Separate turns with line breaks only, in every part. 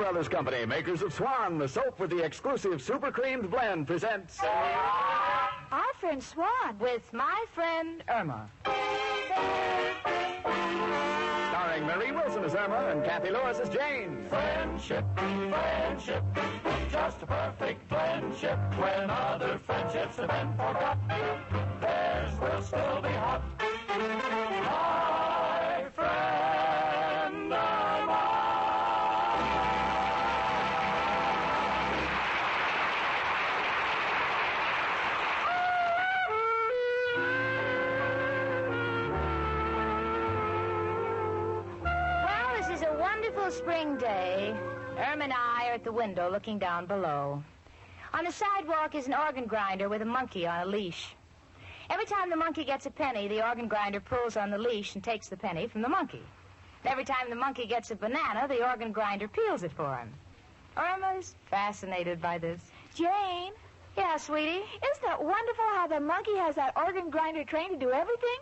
Brothers Company, makers of Swan, the soap with the exclusive super creamed blend, presents...
Our friend Swan.
With my friend Irma.
Starring Mary Wilson as Irma and Cathy Lewis as Jane.
Friendship, friendship, just a perfect friendship. When other friendships have been forgot, theirs will still be hot. My friend Irma.
Well, this is a wonderful spring day. Irma and I are at the window looking down below. On the sidewalk is an organ grinder with a monkey on a leash. Every time the monkey gets a penny, the organ grinder pulls on the leash and takes the penny from the monkey. And every time the monkey gets a banana, the organ grinder peels it for him. Irma's fascinated by this.
Jane.
Yeah, sweetie?
Isn't it wonderful how the monkey has that organ grinder trained to do everything?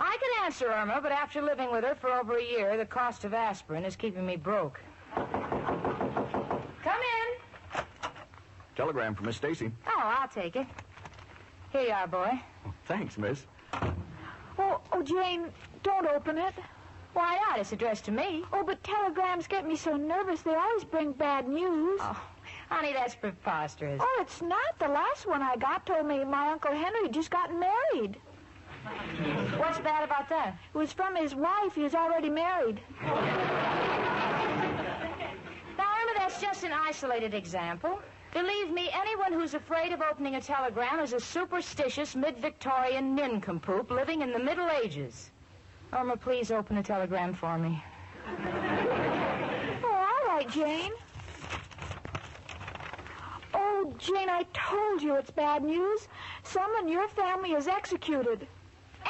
I can answer Irma, but after living with her for over a year, the cost of aspirin is keeping me broke. Come in.
Telegram from Miss Stacy.
Oh, I'll take it. Here you are, boy.
Oh, thanks, miss.
Oh, Jane, don't open it.
Why not? It's addressed to me.
Oh, but telegrams get me so nervous. They always bring bad news.
Oh, honey, that's preposterous.
Oh, it's not. The last one I got told me my Uncle Henry had just gotten married.
What's bad about that?
It was from his wife. He was already married.
Now, Irma, that's just an isolated example. Believe me, anyone who's afraid of opening a telegram is a superstitious mid-Victorian nincompoop living in the Middle Ages. Irma, please open a telegram for me.
Oh, all right, Jane. Oh, Jane, I told you it's bad news. Someone in your family is executed.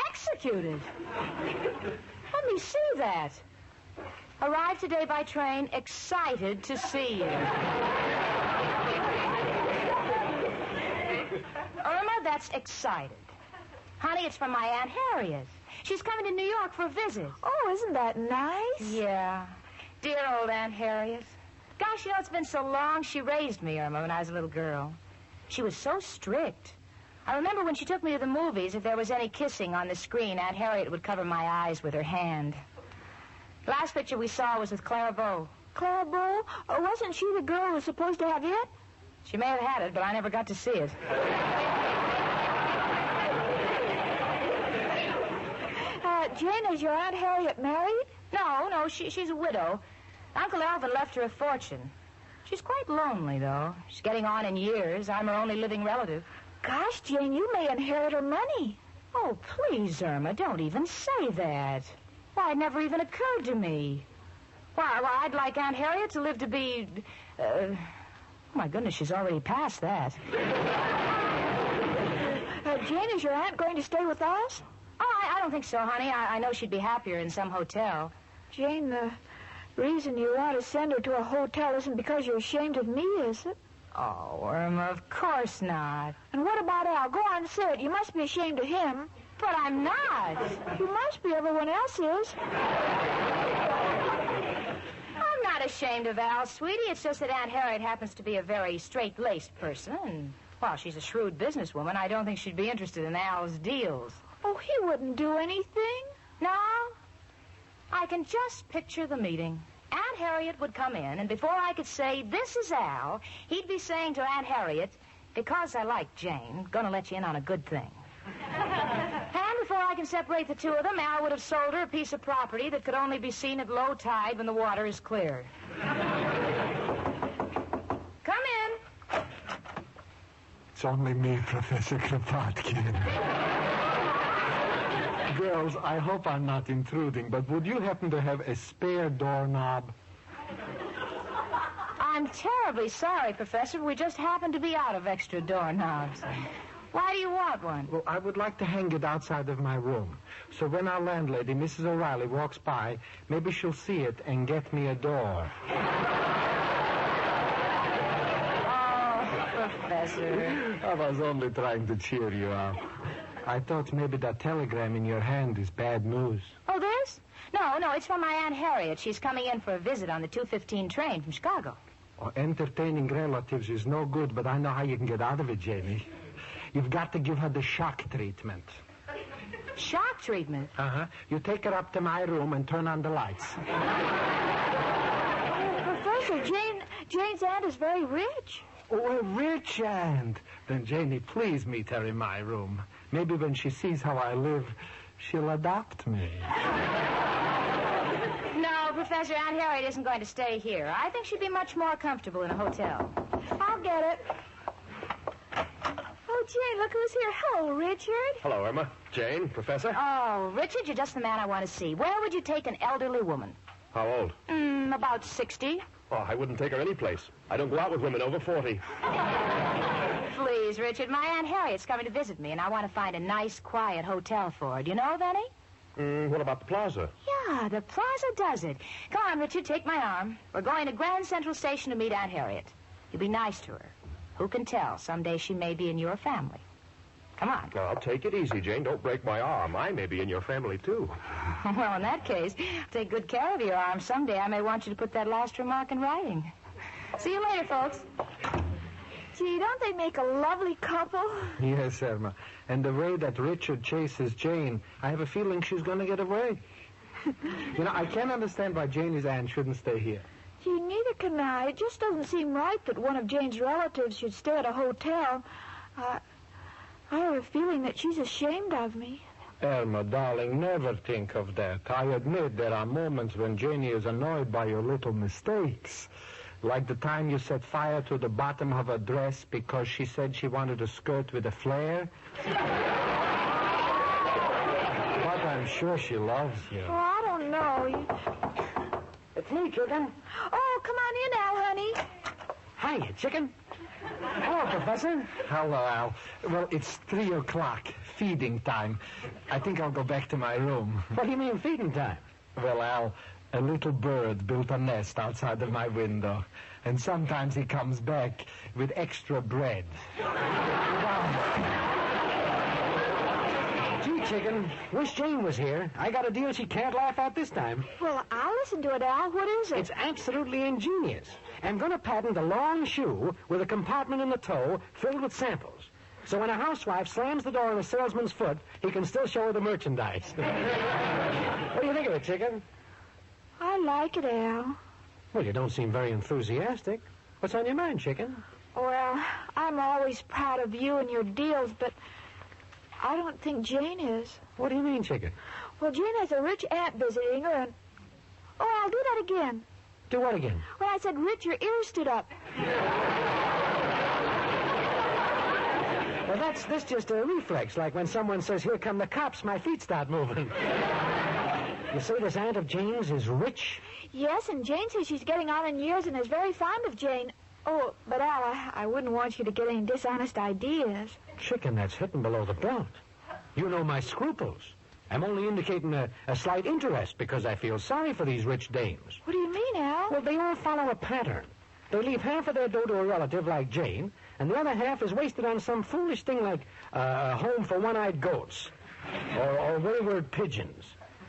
Executed? Let me see that. Arrived today by train, excited to see you. Irma, that's excited. Honey, it's from my Aunt Harriet. She's coming to New York for a visit.
Oh, isn't that nice?
Yeah. Dear old Aunt Harriet. Gosh, you know, it's been so long. She raised me, Irma, when I was a little girl. She was so strict. I remember when she took me to the movies, if there was any kissing on the screen, Aunt Harriet would cover my eyes with her hand. The last picture we saw was with Clara Bow.
Clara Bow? Wasn't she the girl who was supposed to have it?
She may have had it, but I never got to see it.
Jane, is your Aunt Harriet married?
No, she's a widow. Uncle Alvin left her a fortune. She's quite lonely, though. She's getting on in years. I'm her only living relative.
Gosh, Jane, you may inherit her money.
Oh, please, Irma, don't even say that. Why, it never even occurred to me. Why, I'd like Aunt Harriet to live to be... Oh, my goodness, she's already past that.
Jane, is your aunt going to stay with us?
Oh, I don't think so, honey. I know she'd be happier in some hotel.
Jane, the reason you want to send her to a hotel isn't because you're ashamed of me, is it?
Oh, Irma, of course not.
And what about Al? Go on, say it. You must be ashamed of him.
But I'm not.
You must be. Everyone else is.
I'm not ashamed of Al, sweetie. It's just that Aunt Harriet happens to be a very straight-laced person. And, well, she's a shrewd businesswoman. I don't think she'd be interested in Al's deals.
Oh, he wouldn't do anything.
No? I can just picture the meeting. Aunt Harriet would come in, and before I could say, "This is Al," he'd be saying to Aunt Harriet, "Because I like Jane, gonna let you in on a good thing." And before I can separate the two of them, Al would have sold her a piece of property that could only be seen at low tide when the water is clear. Come in.
It's only me, Professor Kropotkin. Girls, I hope I'm not intruding, but would you happen to have a spare doorknob?
I'm terribly sorry, Professor. We just happen to be out of extra doorknobs. Why do you want one?
Well, I would like to hang it outside of my room. So when our landlady, Mrs. O'Reilly, walks by, maybe she'll see it and get me a door.
Oh, Professor.
I was only trying to cheer you up. I thought maybe that telegram in your hand is bad news.
Oh, this? No, no, it's from my Aunt Harriet. She's coming in for a visit on the 2:15 train from Chicago.
Oh, entertaining relatives is no good, but I know how you can get out of it, Jamie. You've got to give her the shock treatment.
Shock treatment?
Uh-huh. You take her up to my room and turn on the lights.
Professor, Jane's aunt is very rich.
Oh, a rich aunt. Then, Janie, please meet her in my room. Maybe when she sees how I live, she'll adopt me.
No, Professor, Aunt Harriet isn't going to stay here. I think she'd be much more comfortable in a hotel.
I'll get it. Oh, Jane, look who's here. Hello, Richard.
Hello, Irma. Jane, Professor.
Oh, Richard, you're just the man I want to see. Where would you take an elderly woman?
How old?
About 60.
Oh, I wouldn't take her any place. I don't go out with women over 40.
Please, Richard, my Aunt Harriet's coming to visit me, and I want to find a nice, quiet hotel for her. Do you know of any?
What about the plaza?
Yeah, the plaza does it. Come on, Richard, take my arm. We're going to Grand Central Station to meet Aunt Harriet. You be nice to her. Who can tell? Someday she may be in your family. Come on.
Now, take it easy, Jane. Don't break my arm. I may be in your family, too.
Well, in that case, take good care of your arm. Someday I may want you to put that last remark in writing. See you later, folks.
Gee, don't they make a lovely couple?
Yes, Irma. And the way that Richard chases Jane, I have a feeling she's going to get away. You know, I can't understand why Janie's aunt shouldn't stay here.
Gee, neither can I. It just doesn't seem right that one of Jane's relatives should stay at a hotel. I have a feeling that she's ashamed of me.
Irma, darling, never think of that. I admit there are moments when Janie is annoyed by your little mistakes. Like the time you set fire to the bottom of her dress because she said she wanted a skirt with a flare. But I'm sure she loves you.
Oh, I don't know.
It's me, chicken.
Oh, come on in, Al, honey.
Hiya, chicken. Hello, Professor.
Hello, Al. Well, it's 3 o'clock, feeding time. I think I'll go back to my room.
What do you mean feeding time?
Well, Al, a little bird built a nest outside of my window, and sometimes he comes back with extra bread.
Gee, chicken, wish Jane was here. I got a deal she can't laugh at this time.
Well, I'll listen to it, Al. What is it?
It's absolutely ingenious. I'm going to patent a long shoe with a compartment in the toe filled with samples. So when a housewife slams the door on a salesman's foot, he can still show her the merchandise. What do you think of it, chicken?
I like it, Al.
Well, you don't seem very enthusiastic. What's on your mind, chicken?
Well, I'm always proud of you and your deals, but I don't think Jane is.
What do you mean, chicken?
Well, Jane has a rich aunt visiting her, and... Oh, I'll do that again.
Do what again?
When I said rich, your ears stood up.
Well, that's just a reflex, like when someone says, "Here come the cops," my feet start moving. You say this aunt of Jane's is rich?
Yes, and Jane says she's getting on in years and is very fond of Jane. Oh, but Al, I wouldn't want you to get any dishonest ideas.
Chicken, that's hitting below the belt. You know my scruples. I'm only indicating a slight interest because I feel sorry for these rich dames.
What do you mean, Al?
Well, they all follow a pattern. They leave half of their dough to a relative like Jane, and the other half is wasted on some foolish thing like a home for one-eyed goats or wayward pigeons.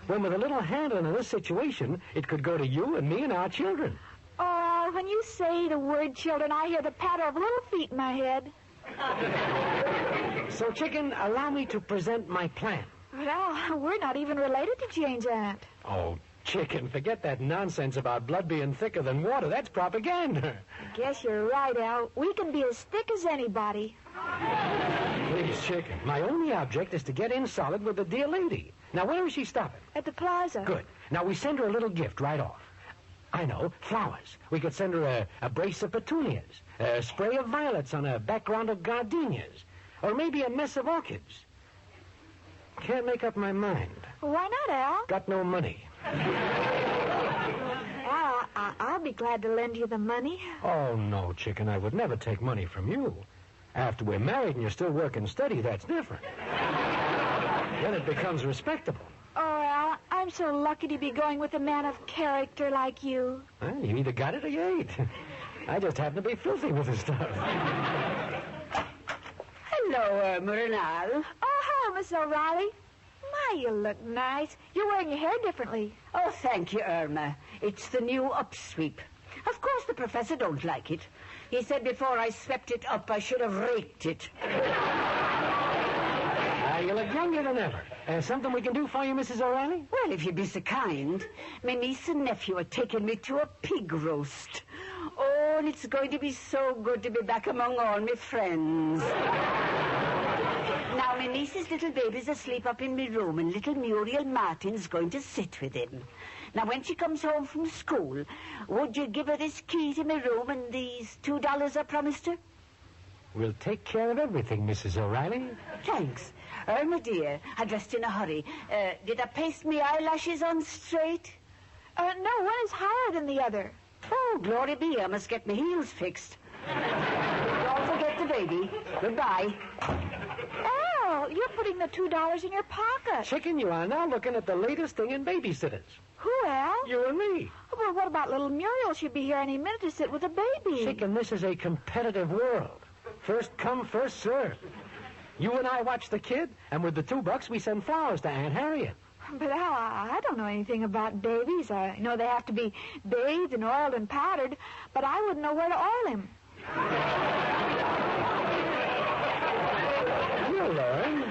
When with a little handling in this situation, it could go to you and me and our children.
Oh, when you say the word children, I hear the patter of little feet in my head.
So, chicken, allow me to present my plan.
But Al, we're not even related to Jane's aunt.
Oh, chicken, forget that nonsense about blood being thicker than water. That's propaganda.
I guess you're right, Al. We can be as thick as anybody.
Please, chicken, my only object is to get in solid with the dear lady. Now, where is she stopping?
At the plaza.
Good. Now, we send her a little gift right off. I know, flowers. We could send her a brace of petunias, a spray of violets on a background of gardenias, or maybe a mess of orchids. Can't make up my mind.
Why not, Al?
Got no money.
Al, I'll be glad to lend you the money.
Oh, no, chicken, I would never take money from you. After we're married and you're still working steady, that's different. Then it becomes respectable.
Oh, Al, I'm so lucky to be going with a man of character like you.
Well, you either got it or you ain't. I just happen to be filthy with the stuff.
Hello, Irma and Al.
Oh, hello, Miss O'Reilly. My, My, you look nice. You're wearing your hair differently.
Oh, thank you, Irma. It's the new upsweep. Of course the professor don't like it. He said before I swept it up, I should have raked it.
You look younger than ever. Something we can do for you, Mrs. O'Reilly?
Well, if you'd be so kind. My niece and nephew are taking me to a pig roast. Oh, and it's going to be so good to be back among all my friends. Now, my niece's little baby's asleep up in my room, and little Muriel Martin's going to sit with him. Now, when she comes home from school, would you give her this key to my room and these $2 I promised her?
We'll take care of everything, Mrs. O'Reilly.
Thanks. Irma, dear, I dressed in a hurry. Did I paste my eyelashes on straight?
No, one is higher than the other.
Oh, glory be, I must get my heels fixed. Don't forget the baby. Goodbye.
Al, you're putting the $2 in your pocket.
Chicken, you are now looking at the latest thing in babysitters.
Who, Al?
You and me.
Well, what about little Muriel? She'll be here any minute to sit with a baby.
Chicken, this is a competitive world. First come, first served. You and I watch the kid, and with the $2, we send flowers to Aunt Harriet.
But, Al, I don't know anything about babies. I know they have to be bathed and oiled and powdered, but I wouldn't know where to oil him.
You'll learn.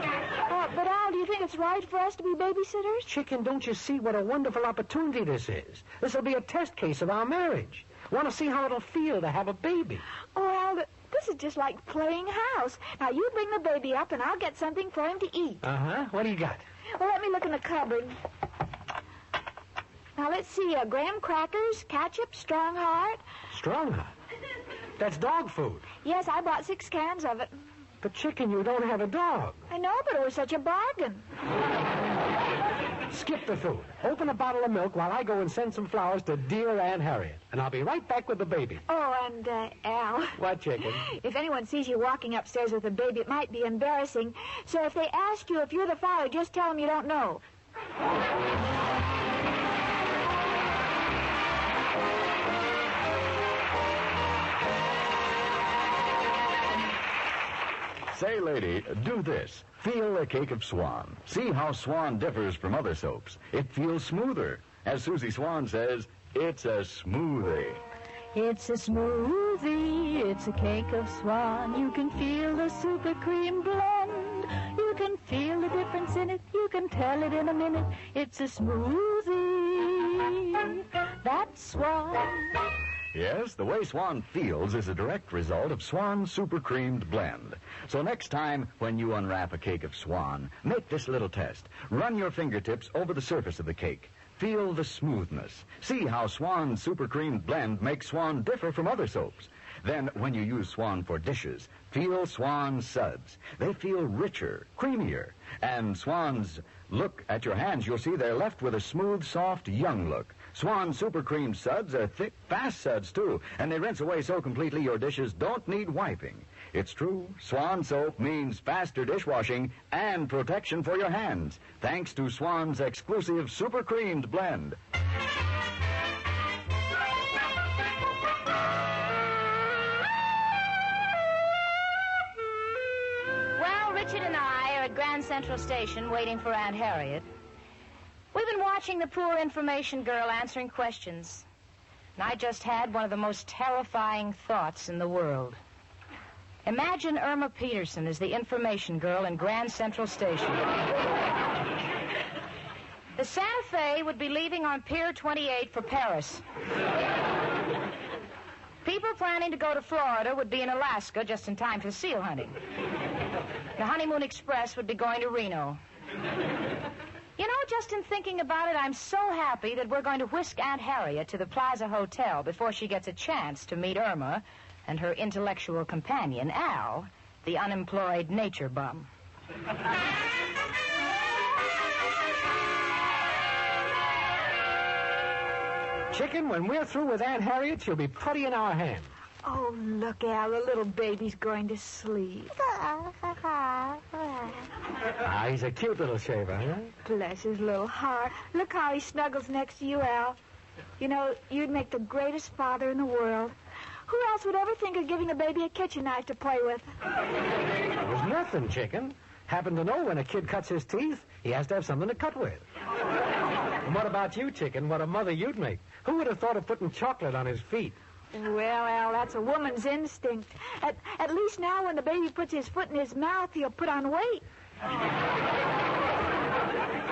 But, Al, do you think it's right for us to be babysitters?
Chicken, don't you see what a wonderful opportunity this is? This will be a test case of our marriage. Want to see how it'll feel to have a baby.
Oh, Al, this is just like playing house. Now, you bring the baby up, and I'll get something for him to eat.
Uh-huh. What do you got?
Well, let me look in the cupboard. Now, let's see. Graham crackers, ketchup, Strong Heart.
Strong Heart? That's dog food.
Yes, I bought 6 cans of it.
But, Chicken, you don't have a dog.
I know, but it was such a bargain.
Skip the food. Open a bottle of milk while I go and send some flowers to dear Aunt Harriet. And I'll be right back with the baby.
Oh, and, Al.
What, Chicken?
If anyone sees you walking upstairs with a baby, it might be embarrassing. So if they ask you if you're the father, just tell them you don't know.
Say, lady, do this. Feel a cake of Swan. See how Swan differs from other soaps. It feels smoother. As Susie Swan says, it's a smoothie.
It's a smoothie, it's a cake of Swan. You can feel the super cream blend. You can feel the difference in it. You can tell it in a minute. It's a smoothie. That's Swan.
Yes, the way Swan feels is a direct result of Swan's super creamed blend. So next time when you unwrap a cake of Swan, make this little test. Run your fingertips over the surface of the cake. Feel the smoothness. See how Swan's super creamed blend makes Swan differ from other soaps. Then, when you use Swan for dishes, feel Swan's suds. They feel richer, creamier. And Swan's, look at your hands, you'll see they're left with a smooth, soft, young look. Swan super cream suds are thick, fast suds, too, and they rinse away so completely your dishes don't need wiping. It's true, Swan soap means faster dishwashing and protection for your hands, thanks to Swan's exclusive super creamed blend.
Well, Richard and I are at Grand Central Station waiting for Aunt Harriet. We've been watching the poor information girl answering questions. And I just had one of the most terrifying thoughts in the world. Imagine Irma Peterson as the information girl in Grand Central Station. The Santa Fe would be leaving on Pier 28 for Paris. People planning to go to Florida would be in Alaska just in time for seal hunting. The Honeymoon Express would be going to Reno. You know, just in thinking about it, I'm so happy that we're going to whisk Aunt Harriet to the Plaza Hotel before she gets a chance to meet Irma and her intellectual companion, Al, the unemployed nature bum.
Chicken, when we're through with Aunt Harriet, she'll be putty in our hand.
Oh, look, Al, the little baby's going to sleep.
He's a cute little shaver, huh?
Bless his little heart. Look how he snuggles next to you, Al. You know, you'd make the greatest father in the world. Who else would ever think of giving a baby a kitchen knife to play with?
It was nothing, Chicken. Happen to know when a kid cuts his teeth, he has to have something to cut with. And what about you, chicken? What a mother you'd make. Who would have thought of putting chocolate on his feet?
Well, Al, that's a woman's instinct. At least now when the baby puts his foot in his mouth, he'll put on weight.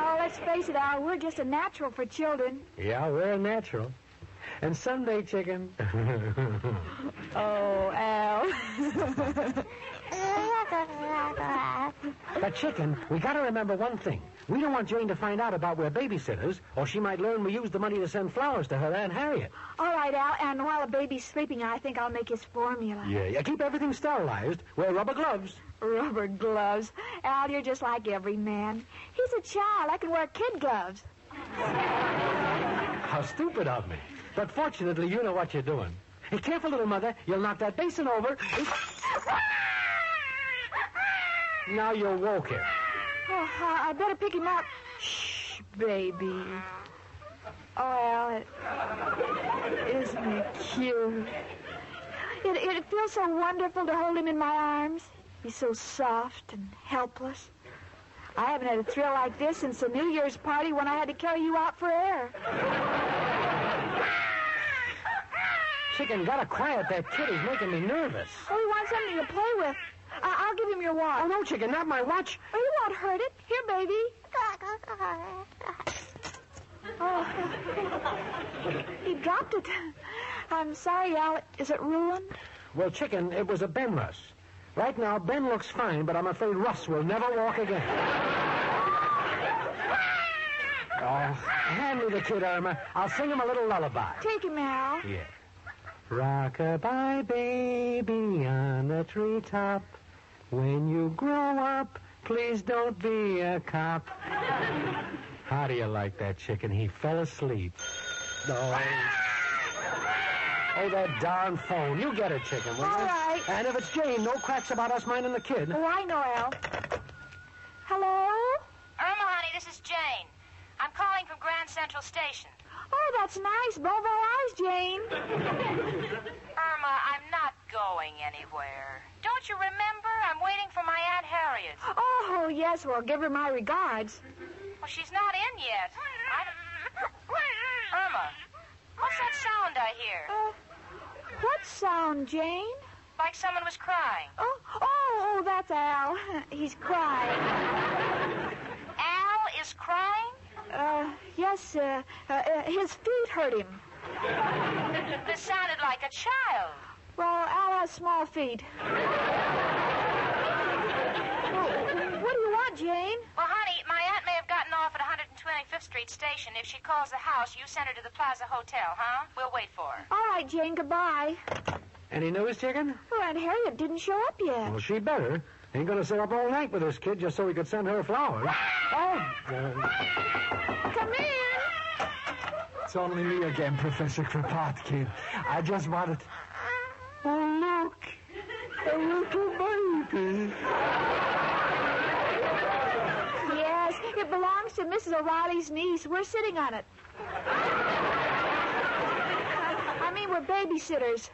Oh, let's face it, Al, we're just a natural for children.
Yeah, we're a natural. And someday, chicken...
Oh, Al.
But, chicken, we got to remember one thing. We don't want Jane to find out about we're babysitters, or she might learn we used the money to send flowers to her Aunt Harriet.
All right, Al, and while the baby's sleeping, I think I'll make his formula.
Yeah, keep everything sterilized. Wear rubber gloves.
Rubber gloves. Al, you're just like every man. He's a child. I can wear kid gloves.
How stupid of me. But fortunately, you know what you're doing. Hey, careful, little mother. You'll knock that basin over. Now you're woke him.
Oh, I better pick him up. Shh, baby. Oh, Al, isn't it cute? It feels so wonderful to hold him in my arms. He's so soft and helpless. I haven't had a thrill like this since the New Year's party when I had to carry you out for air.
Chicken, gotta quiet that kid. He's making me nervous.
Oh, he wants something to play with. I'll give him your watch.
Oh, no, chicken, not my watch.
Oh, you won't hurt it. Here, baby. Oh, he dropped it. I'm sorry, Al. Is it ruined?
Well, chicken, it was a Ben Russ. Right now, Ben looks fine, but I'm afraid Russ will never walk again. Oh, hand me the kid, Irma. I'll sing him a little lullaby.
Take him, Al.
Yeah. Rock-a-bye, baby, on the treetop. When you grow up, please don't be a cop. How do you like that, chicken? He fell asleep. Oh, that darn phone. You get it, chicken, will you?
All right.
And if it's Jane, no cracks about us minding the kid.
Oh, I know, Al. Hello?
Irma, honey, this is Jane. I'm calling from Grand Central Station.
Oh, that's nice. Bon voyage, Jane.
Irma, I'm not going anywhere. Don't you remember? I'm waiting for my Aunt Harriet.
Oh, yes. Well, give her my regards.
Well, she's not in yet. Irma, what's that sound I hear?
What sound, Jane?
Like someone was crying.
Oh, that's Al. He's crying.
Al is crying?
Yes, his feet hurt him.
This sounded like a child.
Well, Al has small feet. What do you want, Jane?
Well, honey, my aunt may have gotten off at 125th Street Station. If she calls the house, you send her to the Plaza Hotel, huh? We'll wait for her.
All right, Jane, goodbye.
Any news, chicken?
Well, Aunt Harriet didn't show up yet.
Well, she better. Ain't gonna sit up all night with this kid just so we could send her flowers.
Come in.
It's only me again, Professor Kropotkin. I just wanted... Oh, look. A little baby.
Yes, it belongs to Mrs. O'Reilly's niece. We're sitting on it. I mean, we're babysitters.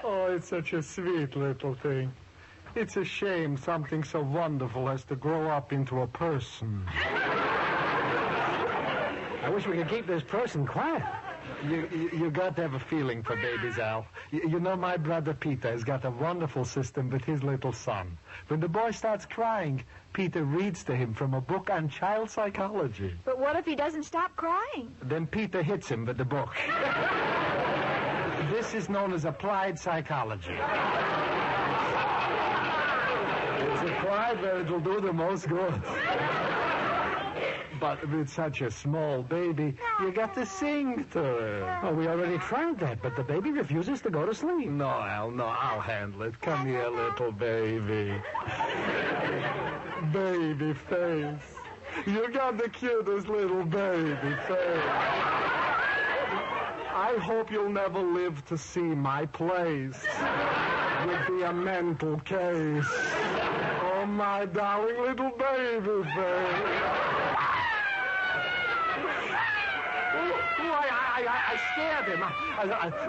Oh, it's such a sweet little thing. It's a shame something so wonderful has to grow up into a person.
I wish we could keep this person quiet.
You got to have a feeling for babies, Al. You know, my brother Peter has got a wonderful system with his little son. When the boy starts crying, Peter reads to him from a book on child psychology.
But what if he doesn't stop crying?
Then Peter hits him with the book. This is known as applied psychology. It's applied where it'll do the most good. But with such a small baby, you got to sing to her.
Oh, we already tried that, but the baby refuses to go to sleep.
No, Al, no, I'll handle it. Come here, little baby. Baby face. You got the cutest little baby face. I hope you'll never live to see my place. You'll be a mental case. Oh, my darling little baby face. I scared him.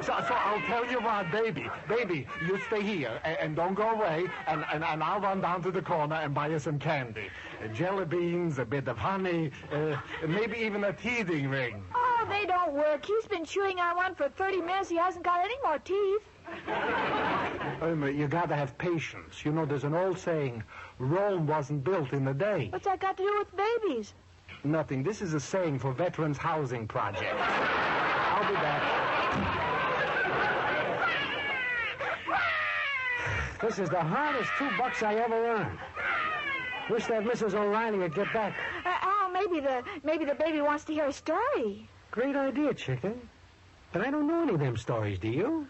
So I'll tell you what, baby. Baby, you stay here and don't go away, and I'll run down to the corner and buy you some candy. Jelly beans, a bit of honey, maybe even a teething ring.
Oh, they don't work. He's been chewing on one for 30 minutes. He hasn't got any more teeth.
Irma, you gotta have patience. You know, there's an old saying, Rome wasn't built in a day.
What's that got to do with babies?
Nothing. This is a saying for Veterans Housing Project. I'll be back.
This is the hardest $2 I ever earned. Wish that Mrs. O'Reilly would get back.
Al, maybe the baby wants to hear a story.
Great idea, chicken. But I don't know any of them stories, do you?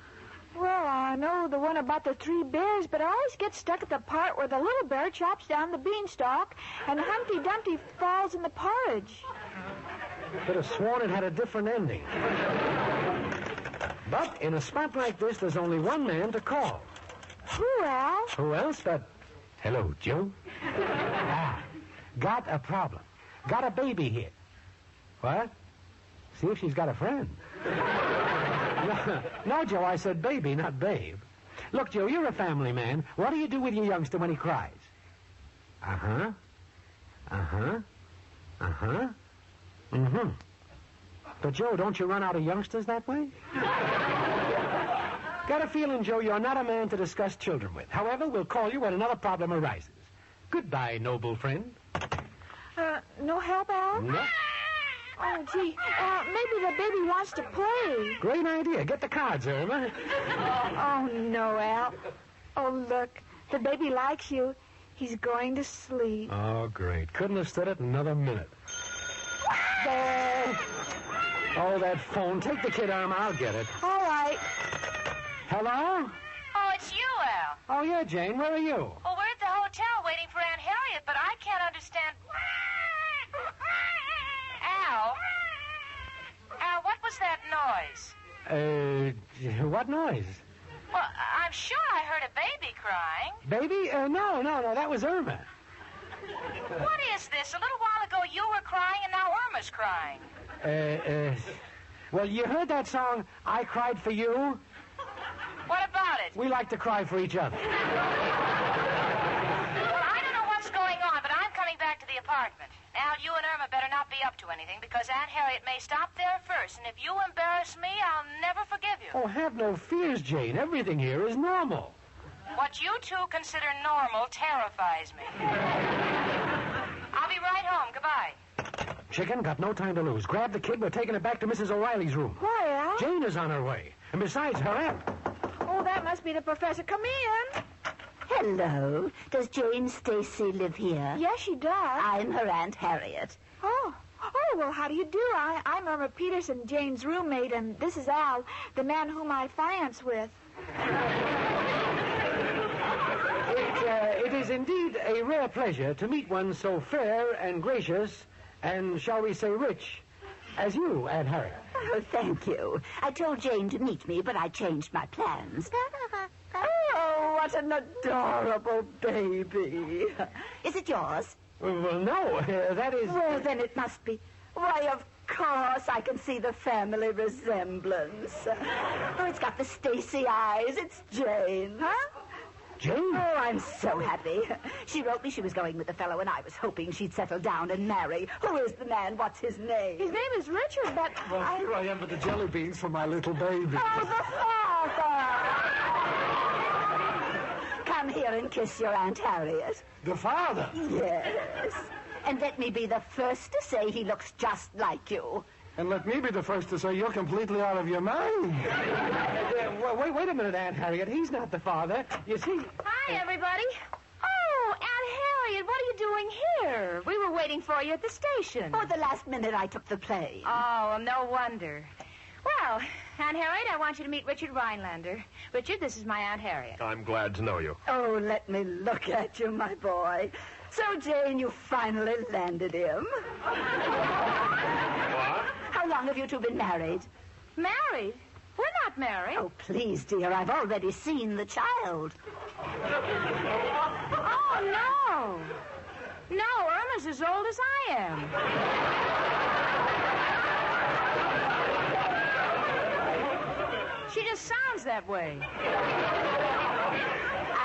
Well, I know the one about the 3 bears, but I always get stuck at the part where the little bear chops down the beanstalk and Humpty Dumpty falls in the porridge.
Could have sworn it had a different ending. But in a spot like this, there's only one man to call.
Who, Al?
Who else but... Hello, Joe. Got a problem. Got a baby here. What? See if she's got a friend. No, Joe, I said baby, not babe. Look, Joe, you're a family man. What do you do with your youngster when he cries? Uh-huh. Uh-huh. Uh-huh. Mm-hmm. But, Joe, don't you run out of youngsters that way? Got a feeling, Joe, you're not a man to discuss children with. However, we'll call you when another problem arises. Goodbye, noble friend.
No help, Al?
No.
Oh, gee. Maybe the baby wants to play.
Great idea. Get the cards, Irma.
Oh, no, Al. Oh, look. The baby likes you. He's going to sleep.
Oh, great. Couldn't have stood it another minute. There. Oh, that phone. Take the kid, Irma. I'll get it.
All right.
Hello?
Oh, it's you, Al.
Oh, yeah, Jane. Where are you?
Well, we're at the hotel waiting for Aunt Harriet, but I can't understand... Al, what was that noise?
What noise?
Well, I'm sure I heard a baby crying.
Baby? No, that was Irma.
What is this? A little while ago you were crying and now Irma's crying.
Well, you heard that song, I Cried for You?
What about it?
We like to cry for each other.
Well, I don't know what's going on, but I'm coming back to the apartment. Al, you and Irma better not be up to anything, because Aunt Harriet may stop there first, and if you embarrass me, I'll never forgive you.
Oh, have no fears, Jane. Everything here is normal.
What you two consider normal terrifies me. I'll be right home. Goodbye.
Chicken, got no time to lose. Grab the kid. We're taking it back to Mrs. O'Reilly's room.
Why, Al?
Jane is on her way. And besides, hurry up.
Oh, that must be the professor. Come in.
Hello. Does Jane Stacy live here?
Yes, she does.
I'm her Aunt Harriet.
Oh, well, how do you do? I'm Irma Peterson, Jane's roommate, and this is Al, the man whom I finance with.
It is indeed a rare pleasure to meet one so fair and gracious and, shall we say, rich as you, Aunt Harriet.
Oh, thank you. I told Jane to meet me, but I changed my plans. Oh, what an adorable baby. Is it yours?
Well, no, that is...
Well, then it must be. Why, of course, I can see the family resemblance. Oh, it's got the Stacy eyes. It's Jane. Huh?
Jane?
Oh, I'm so happy. She wrote me she was going with the fellow, and I was hoping she'd settle down and marry. Who is the man? What's his name?
His name is Richard, but...
Well, here I am with the jelly beans for my little baby.
Oh, the father! Come here and kiss your Aunt Harriet.
The father?
Yes. And let me be the first to say he looks just like you.
And let me be the first to say you're completely out of your mind.
Wait a minute, Aunt Harriet. He's not the father. You see...
Hi, everybody. Oh, Aunt Harriet, what are you doing here? We were waiting for you at the station.
Oh, the last minute I took the plane.
Oh, well, no wonder. Well, Aunt Harriet, I want you to meet Richard Rhinelander. Richard, this is my Aunt Harriet.
I'm glad to know you.
Oh, let me look at you, my boy. So, Jane, you finally landed him.
What?
How long have you two been married?
Married? We're not married.
Oh, please, dear, I've already seen the child.
Oh, no. No, Irma's as old as I am. She just sounds that way.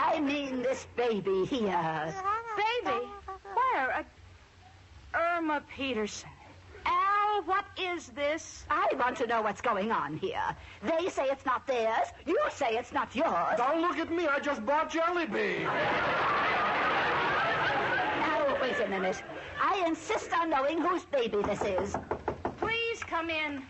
I mean this baby here.
Baby? Where? Irma Peterson. Al, what is this?
I want to know what's going on here. They say it's not theirs. You say it's not yours.
Don't look at me. I just bought jelly beans.
Now, wait a minute. I insist on knowing whose baby this is.
Please come in.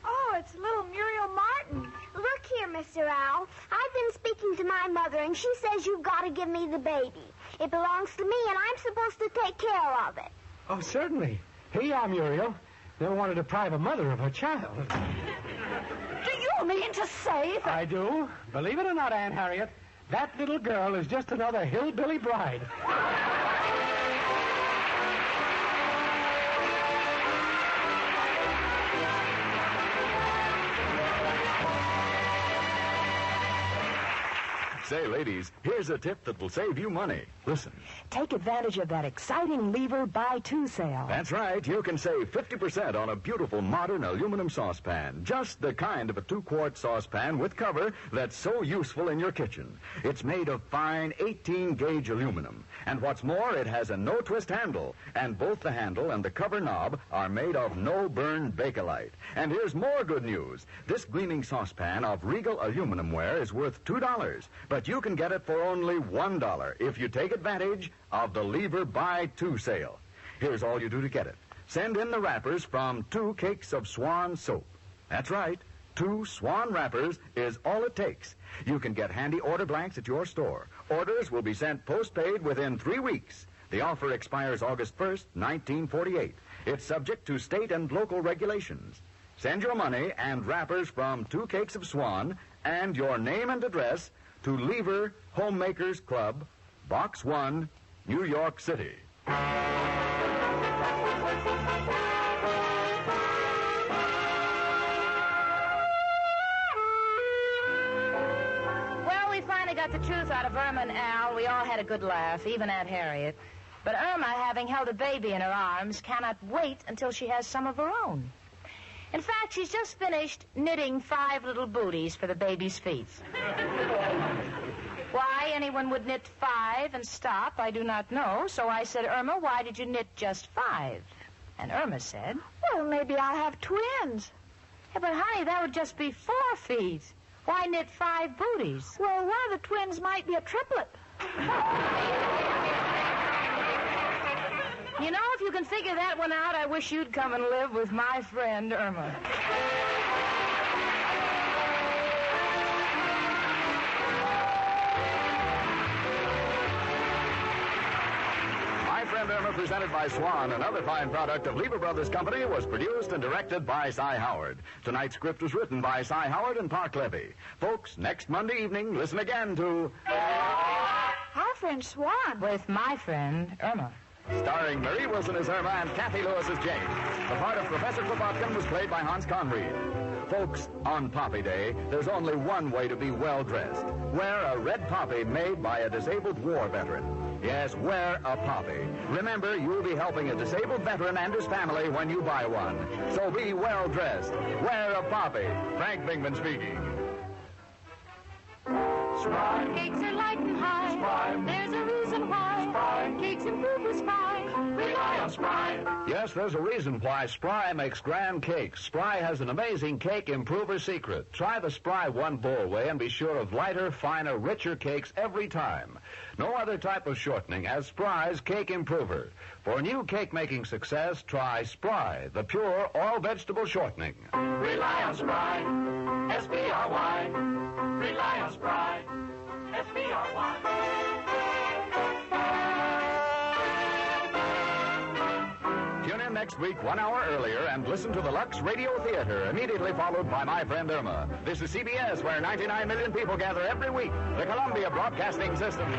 Oh, it's little Muriel Martin.
Look here, Mr. Owl. I've been speaking to my mother, and she says you've got to give me the baby. It belongs to me, and I'm supposed to take care of it.
Oh, certainly. Here you are, Muriel. Never want to deprive a mother of her child.
Do you mean to say that...
I do. Believe it or not, Aunt Harriet, that little girl is just another hillbilly bride.
Say, ladies, here's a tip that will save you money. Listen.
Take advantage of that exciting lever buy two sale.
That's right. You can save 50% on a beautiful modern aluminum saucepan. Just the kind of a 2-quart saucepan with cover that's so useful in your kitchen. It's made of fine 18-gauge aluminum. And what's more, it has a no-twist handle. And both the handle and the cover knob are made of no-burn Bakelite. And here's more good news. This gleaming saucepan of Regal aluminum ware is worth $2. But you can get it for only $1 if you take advantage of the Lever Buy 2 sale. Here's all you do to get it. Send in the wrappers from 2 cakes of Swan soap. That's right. 2 Swan wrappers is all it takes. You can get handy order blanks at your store. Orders will be sent postpaid within 3 weeks. The offer expires August 1st, 1948. It's subject to state and local regulations. Send your money and wrappers from 2 cakes of Swan and your name and address to Lever Homemakers Club, Box 1, New York City.
Well, we finally got the truth out of Irma and Al. We all had a good laugh, even Aunt Harriet. But Irma, having held a baby in her arms, cannot wait until she has some of her own. In fact, she's just finished knitting 5 little booties for the baby's feet. Why anyone would knit 5 and stop, I do not know. So I said, Irma, why did you knit just 5? And Irma said,
Well, maybe I'll have twins.
Yeah, but honey, that would just be 4 feet. Why knit 5 booties?
Well, one of the twins might be a triplet.
You know, if you can figure that one out, I wish you'd come and live with my friend Irma.
My Friend Irma, presented by Swan, another fine product of Lever Brothers Company, was produced and directed by Cy Howard. Tonight's script was written by Cy Howard and Park Levy. Folks, next Monday evening, listen again to...
Our friend Swan.
With my friend Irma.
Starring Marie Wilson as Irma and Cathy Lewis as Jane. The part of Professor Kropotkin was played by Hans Conried. Folks, on Poppy Day, there's only one way to be well-dressed. Wear a red poppy made by a disabled war veteran. Yes, wear a poppy. Remember, you'll be helping a disabled veteran and his family when you buy one. So be well-dressed. Wear a poppy. Frank Bingman speaking.
Spry. Cakes are light and high.
Spry.
There's a reason why.
Spry.
Cakes improve with Spry.
Rely on Spry.
Yes, there's a reason why Spry makes grand cakes. Spry has an amazing cake improver secret. Try the Spry One Bowl Way and be sure of lighter, finer, richer cakes every time. No other type of shortening as Spry's Cake Improver. For new cake-making success, try Spry, the pure all-vegetable shortening.
Rely on Spry. S-P-R-Y. Rely on Spry. S-P-R-Y.
Tune in next week 1 hour earlier and listen to the Lux Radio Theater, immediately followed by My Friend Irma. This is CBS, where 99 million people gather every week. The Columbia Broadcasting System.